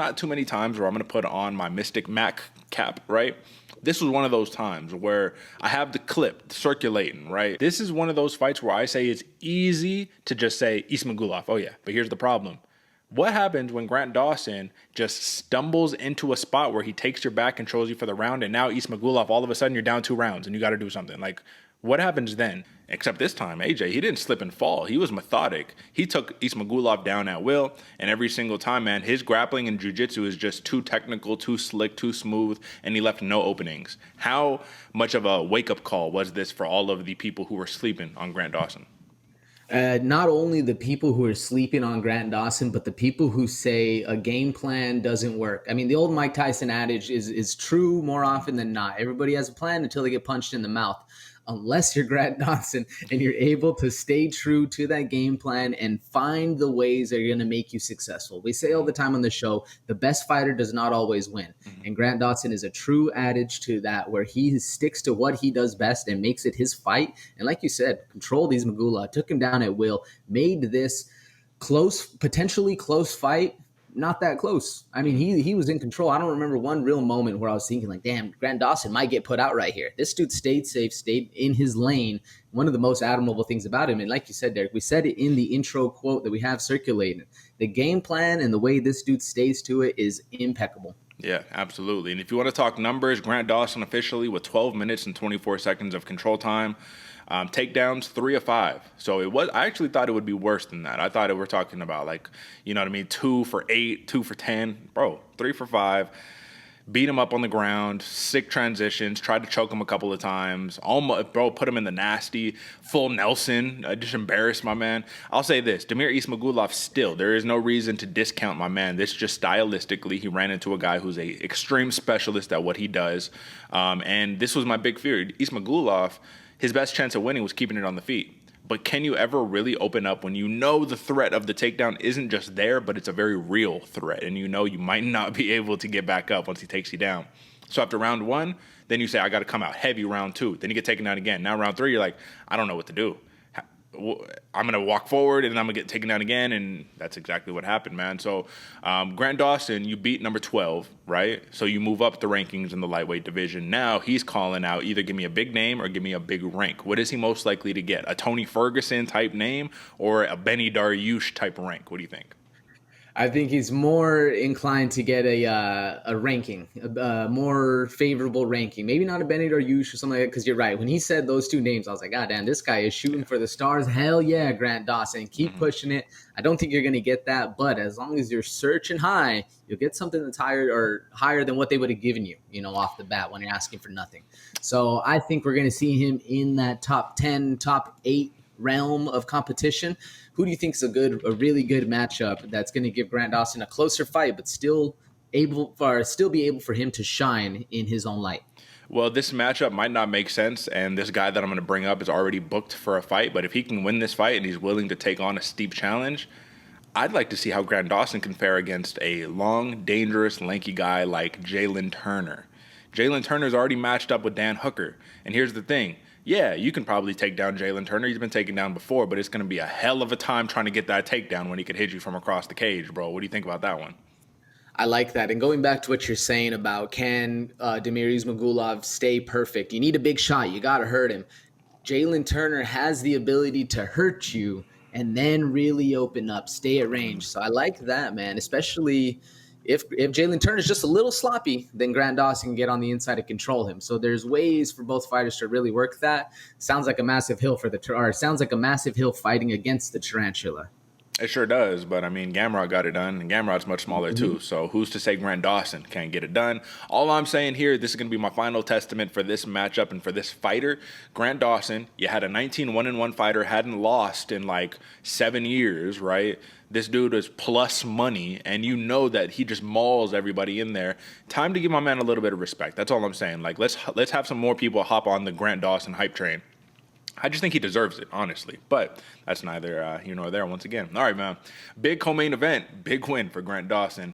not too many times where I'm going to put on my Mystic Mac cap, right? This was one of those times where I have the clip circulating, right? This is one of those fights where I say it's easy to just say Ismagulov. Oh yeah, but here's the problem. What happens when Grant Dawson just stumbles into a spot where he takes your back, controls you for the round, and now Ismagulov, all of a sudden you're down 2 rounds and you got to do something? Like, what happens then? Except this time, AJ, he didn't slip and fall. He was methodic. He took Ismagulov down at will, and every single time, man, his grappling and jiu-jitsu is just too technical, too slick, too smooth, and he left no openings. How much of a wake-up call was this for all of the people who were sleeping on Grant Dawson? Not only the people who are sleeping on Grant Dawson, but the people who say a game plan doesn't work. I mean, the old Mike Tyson adage is true more often than not. Everybody has a plan until they get punched in the mouth. Unless you're Grant Dawson and you're able to stay true to that game plan and find the ways that are going to make you successful. We say all the time on the show, the best fighter does not always win. And Grant Dawson is a true adage to that, where he sticks to what he does best and makes it his fight. And like you said, controlled Ismagulov, took him down at will, made this close, potentially close fight not that close. I mean, he was in control. I don't remember one real moment where I was thinking like, damn, Grant Dawson might get put out right here. This dude stayed safe, stayed in his lane. One of the most admirable things about him. And like you said, Derek, we said it in the intro quote that we have circulating. The game plan and the way this dude stays to it is impeccable. Yeah, absolutely. And if you want to talk numbers, Grant Dawson officially with 12 minutes and 24 seconds of control time. Takedowns, 3 of 5. So it was. I actually thought it would be worse than that. I thought we're talking about like, you know what I mean, 2 for 8, 2 for 10. Bro, 3 for 5. Beat him up on the ground, sick transitions, tried to choke him a couple of times. Almost, bro, put him in the nasty, full Nelson. Just embarrassed my man. I'll say this, Damir Ismagulov still, there is no reason to discount my man. This just stylistically, he ran into a guy who's a extreme specialist at what he does. And this was my big fear. Ismagulov, his best chance of winning was keeping it on the feet. But can you ever really open up when you know the threat of the takedown isn't just there, but it's a very real threat, and you know you might not be able to get back up once he takes you down? So after round 1, then you say, I got to come out heavy round 2. Then you get taken down again. Now round 3, you're like, I don't know what to do. I'm going to walk forward and then I'm going to get taken down again. And that's exactly what happened, man. So Grant Dawson, you beat number 12, right? So you move up the rankings in the lightweight division. Now he's calling out, either give me a big name or give me a big rank. What is he most likely to get? A Tony Ferguson type name or a Benny Dariush type rank? What do you think? I think he's more inclined to get a ranking, a more favorable ranking. Maybe not a Benny Dariush or something like that, because you're right. When he said those 2 names, I was like, God damn, this guy is shooting for the stars. Hell yeah, Grant Dawson. Keep pushing it. I don't think you're going to get that, but as long as you're searching high, you'll get something that's higher than what they would have given you, off the bat when you're asking for nothing. So I think we're going to see him in that top 10, top 8 realm of competition. Who do you think is a really good matchup that's going to give Grant Dawson a closer fight, but still be able for him to shine in his own light? Well, this matchup might not make sense, and this guy that I'm going to bring up is already booked for a fight, but if he can win this fight and he's willing to take on a steep challenge, I'd like to see how Grant Dawson can fare against a long, dangerous, lanky guy like Jalen Turner. Jalen Turner's already matched up with Dan Hooker, and here's the thing. Yeah, you can probably take down Jalen Turner. He's been taken down before, but it's going to be a hell of a time trying to get that takedown when he could hit you from across the cage, bro. What do you think about that one? I like that. And going back to what you're saying about can Damir Ismagulov stay perfect? You need a big shot. You got to hurt him. Jalen Turner has the ability to hurt you and then really open up, stay at range. So I like that, man, especially if Jalen Turner is just a little sloppy, then Grant Dawson can get on the inside and control him. So there's ways for both fighters to really work that. Sounds like a massive hill fighting against the tarantula. It sure does, but I mean, Gamrot got it done, and Gamrot's much smaller too, so who's to say Grant Dawson can't get it done? All I'm saying here, this is going to be my final testament for this matchup and for this fighter. Grant Dawson, you had a 19-1-1 fighter, hadn't lost in like 7 years, right? This dude is plus money, and you know that he just mauls everybody in there. Time to give my man a little bit of respect. That's all I'm saying. Like, let's have some more people hop on the Grant Dawson hype train. I just think he deserves it, honestly. But that's neither here nor there once again. All right, man. Big co-main event. Big win for Grant Dawson.